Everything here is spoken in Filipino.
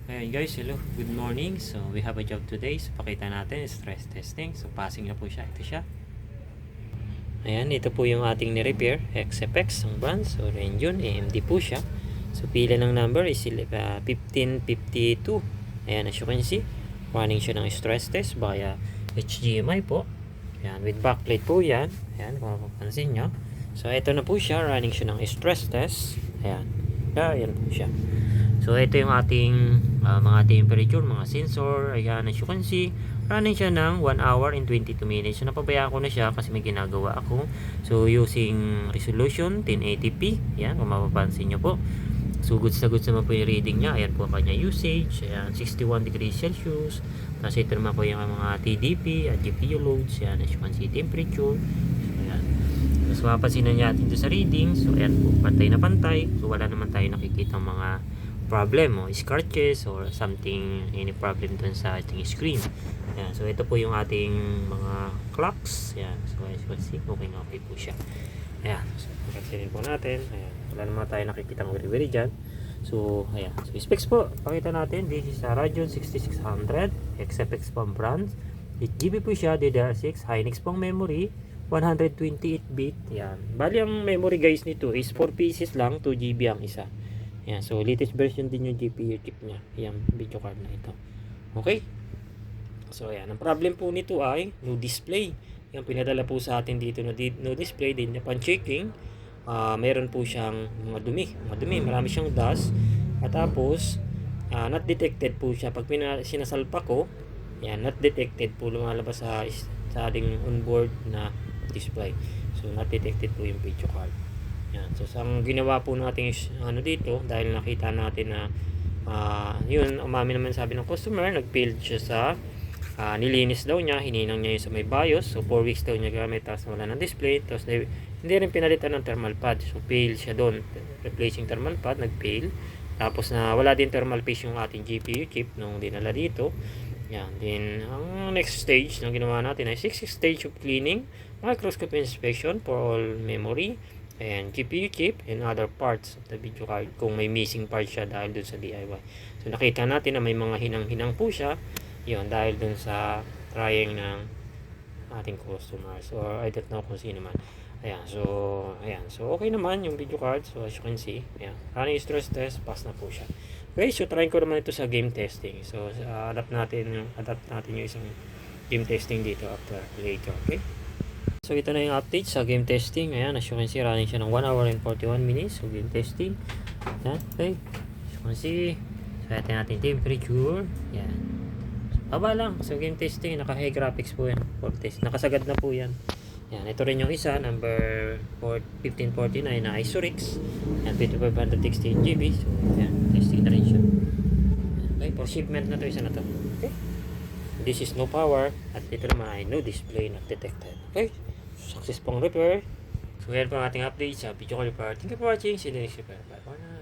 Ayan guys, hello, good morning. So we have a job today. So pakita natin, stress testing. So passing na po siya, ito siya. Ayan, ito po yung ating ni-repair, XFX ang brand. So Renjun, AMD po siya. So pila ng number is 1552. Ayan, as you can see, running siya ng stress test via HDMI po. Ayan, with backlight po yan. Ayan, kung mapapansin nyo. So ito na po siya, running siya ng stress test. Ayan, ayan po siya. So ito yung ating mga temperature, mga sensor. Ayan, as you can see, running siya ng 1 hour and 22 minutes. So napabayaan ko na siya kasi may ginagawa ako. So using resolution 1080p. Ayan, kung mapapansin nyo po. So goods na goods naman po yung reading niya. Ayan po kanya usage. Ayan, 61 degrees Celsius. Tapos ito naman po yung mga TDP at GPU loads. Ayan, as you can see, temperature. So ayan. Tapos mapapansin na natin ito sa reading. So ayan po, pantay na pantay. So wala naman tayo nakikita mga problem o scratches or something, any problem dun sa ating screen. Ayan, so ito po yung ating mga clocks. Ayan, so as you can see, okay po siya. Ayan, so pagkasilin po natin. Ayan, wala naman tayo nakikita ng very dyan. So ayan, so specs po, pakita natin. This is a Radeon 6600 XFX pang brand. 8GB po siya, DDR6, Hynix pang memory, 128-bit. Ayan, bali ang memory guys nito is 4 pieces lang, 2GB ang isa. Yan, so latest version din yung GPU chip niya, yung video card na ito. Okay? So ayan, ang problem po nito ay no display. Yung pinadala po sa atin dito na no display din upon checking. Meron po siyang mga dumi, marami siyang dust. At tapos not detected po siya pag sinasalpa ko. Yan, not detected po lumalabas sa ating onboard na display. So not detected po yung video card. Yan. So ang ginawa po natin dito, dahil nakita natin na yun, umami naman sabi ng customer, nag-failed siya sa nilinis daw niya, hininang niya yung sa may BIOS. So 4 weeks daw niya gamit, tapos wala ng display, tapos hindi rin pinalitan ng thermal pad. So fail siya doon, replacing thermal pad, nag-fail. Tapos na wala din thermal paste yung ating GPU chip nung dinala dito. Yan. Then ang next stage na ginawa natin ay 6 stage of cleaning, microscope inspection for all memory and GPU chip and other parts of the video card kung may missing part siya dahil dun sa DIY. So nakita natin na may mga hinang-hinang po siya, yun, dahil dun sa trying ng ating customers or I don't know kung sino man. Ayan, so okay naman yung video card. So as you can see, ayan, running stress test, pass na po siya. Okay, so try ko naman ito sa game testing. So adapt natin yung isang game testing dito after later. Okay, so ito na yung update sa game testing. Ayan, as you can see, running siya ng 1 hour and 41 minutes. So game testing. Ayan, okay. As you can see, so natin temperature. Ayan. Baba lang. So game testing, naka-high graphics po yan. For test. Nakasagad na po yan. Ayan, ito rin yung isa, number 1549 na Isorix. Ayan, 2516GB. So ayan, testing na rin siya. Okay, for shipment na to, isa na to. Okay. This is no power. At ito naman ay no display, not detected. Okay. Success pong repair. So yan po ang ating update sa video call repair. Thank you for watching. See you next repair. Bye for now.